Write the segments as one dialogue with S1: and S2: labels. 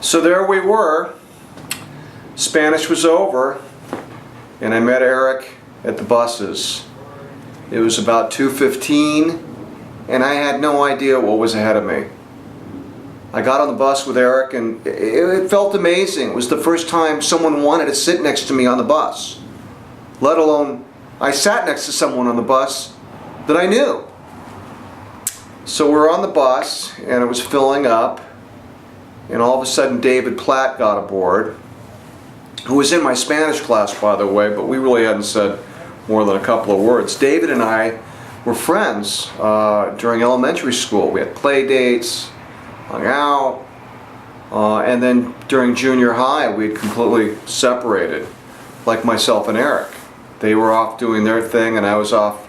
S1: So there we were. Spanish was over, and I met Eric at the buses. It was about 2:15, and I had no idea what was ahead of me. I got on the bus with Eric, and it felt amazing. It was the first time someone wanted to sit next to me on the bus, let alone I sat next to someone on the bus that I knew. So we were on the bus, and it was filling up, and all of a sudden David Platt got aboard, who was in my Spanish class, by the way, but we really hadn't said more than a couple of words. David and I were friends during elementary school. We had play dates, hung out, and then during junior high we had completely separated, like myself and Eric. They were off doing their thing, and I was off,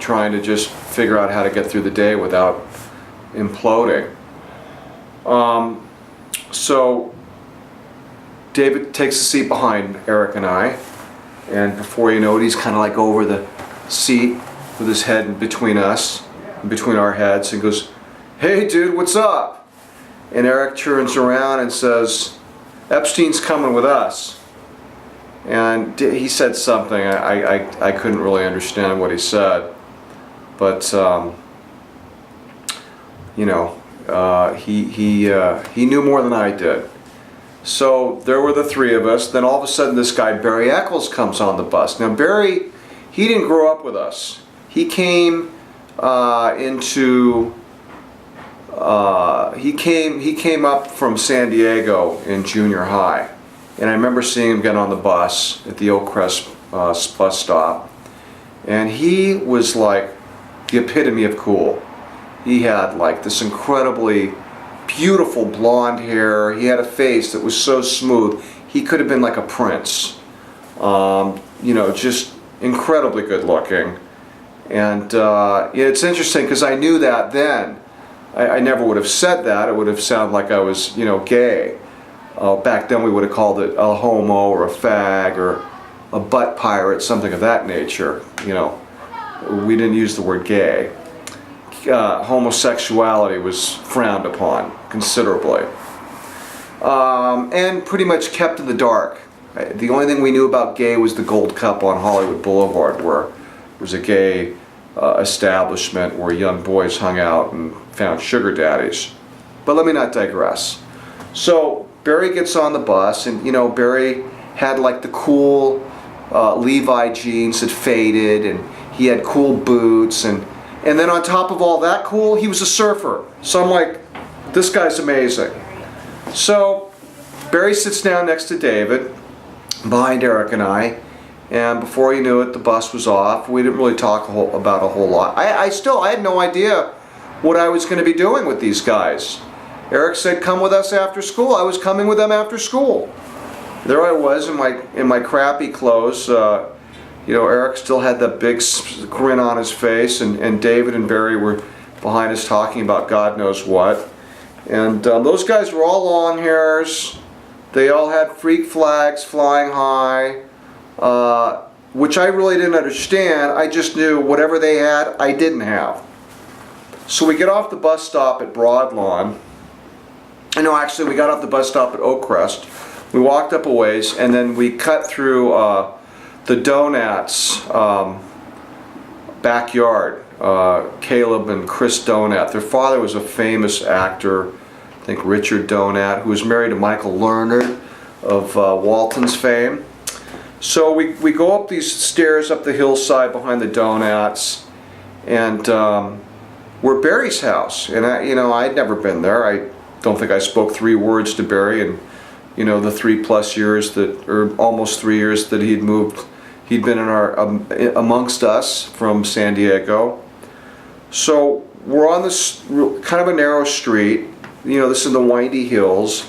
S1: trying to just figure out how to get through the day without imploding. So David takes a seat behind Eric and I, and before you know it, he's kind of like over the seat with his head in between us, in between our heads, and goes, "Hey dude, what's up?" And Eric turns around and says, "Epstein's coming with us." And he said something, I couldn't really understand what he said, but he knew more than I did. So there were the three of us. Then all of a sudden this guy Barry Eccles comes on the bus. Now Barry, he didn't grow up with us. He came he came up from San Diego in junior high, and I remember seeing him get on the bus at the Oakcrest bus stop, and he was like the epitome of cool. He had like this incredibly beautiful blonde hair. He had a face that was so smooth. He could have been like a prince. Just incredibly good looking. And it's interesting because I knew that then. I never would have said that. It would have sounded like I was, gay. Back then we would have called it a homo or a fag or a butt pirate, something of that nature. We didn't use the word gay. Homosexuality was frowned upon considerably, and pretty much kept in the dark. The only thing we knew about gay was the Gold Cup on Hollywood Boulevard, where there was a gay establishment where young boys hung out and found sugar daddies. But let me not digress. So Barry gets on the bus, and Barry had like the cool Levi jeans that faded, and he had cool boots, and then on top of all that cool, he was a surfer. So I'm like, this guy's amazing. So Barry sits down next to David, behind Eric and I, and before you knew it, the bus was off. We didn't really talk about a whole lot. I had no idea what I was going to be doing with these guys. Eric said, "Come with us after school." I was coming with them after school. There I was in my crappy clothes. Eric still had that big grin on his face, and David and Barry were behind us talking about God knows what. And those guys were all long hairs. They all had freak flags flying high, which I really didn't understand. I just knew whatever they had, I didn't have. So we get off the bus stop at Broadlawn. No, actually we got off the bus stop at Oakcrest. We walked up a ways, and then we cut through the Donats' backyard. Caleb and Chris Donat. Their father was a famous actor, I think Richard Donat, who was married to Michael Lerner of Walton's fame. So we go up these stairs up the hillside behind the Donats, and we're Barry's house. And I'd never been there. I don't think I spoke 3 words to Barry in the 3+ years or almost 3 years that he'd moved. He'd been in amongst us from San Diego. So we're on this kind of a narrow street. This is in the windy hills.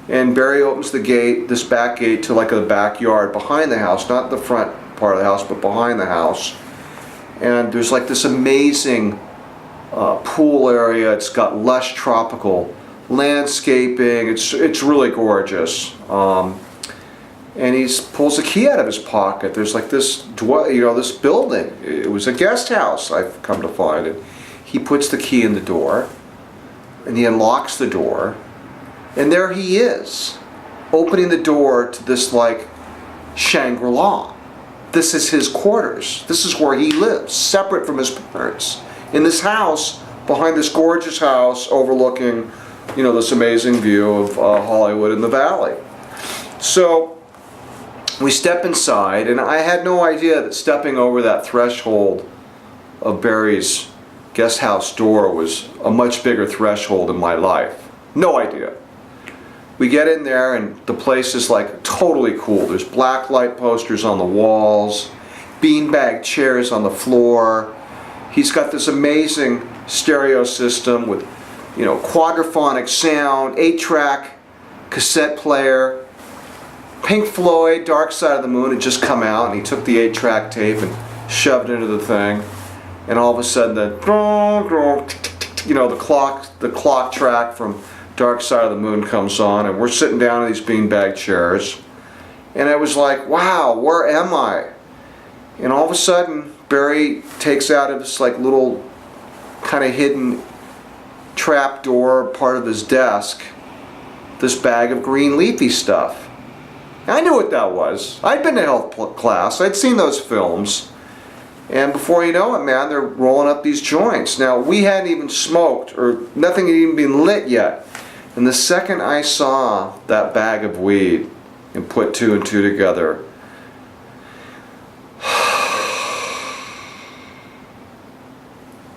S1: And Barry opens the gate, this back gate, to like the backyard behind the house, not the front part of the house, but behind the house. And there's like this amazing pool area. It's got lush tropical landscaping. It's really gorgeous. And he pulls a key out of his pocket. There's like this, this building. It was a guest house, I've come to find it. He puts the key in the door, and he unlocks the door, And there he is, opening the door to this like Shangri-La. This is his quarters. This is where he lives, separate from his parents. In this house, behind this gorgeous house overlooking, you know, this amazing view of Hollywood and the Valley. So we step inside, and I had no idea that stepping over that threshold of Barry's guest house door was a much bigger threshold in my life. No idea. We get in there and the place is like totally cool. There's black light posters on the walls, beanbag chairs on the floor. He's got this amazing stereo system with, you know, quadraphonic sound, 8-track cassette player. Pink Floyd, Dark Side of the Moon had just come out, and he took the 8-track tape and shoved it into the thing. And all of a sudden you know, the clock track from Dark Side of the Moon comes on, and we're sitting down in these beanbag chairs, and I was like, wow, where am I? And all of a sudden Barry takes out of this like little kind of hidden trap door part of his desk this bag of green leafy stuff. I knew what that was. I'd been to health class. I'd seen those films. And before you know it, man, they're rolling up these joints. Now, we hadn't even smoked, or nothing had even been lit yet. And the second I saw that bag of weed and put 2 and 2 together,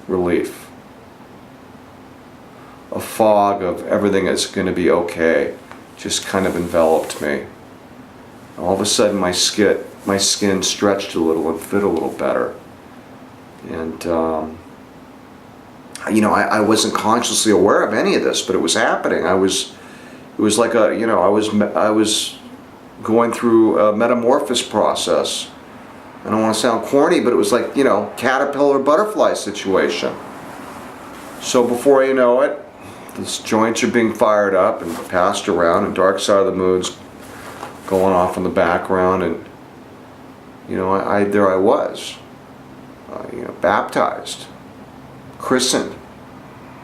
S1: relief. A fog of everything is going to be okay just kind of enveloped me. All of a sudden my skin stretched a little and fit a little better. And you know, I wasn't consciously aware of any of this, but it was happening. It was like a, you know, I was going through a metamorphosis process. I don't want to sound corny, but it was like, you know, caterpillar butterfly situation. So before you know it, these joints are being fired up and passed around, and Dark Side of the Moon's going off in the background, and you know, there I was, you know, baptized, christened.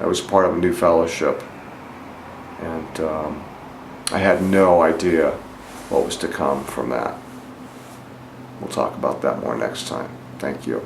S1: I was part of a new fellowship, and I had no idea what was to come from that. We'll talk about that more next time. Thank you.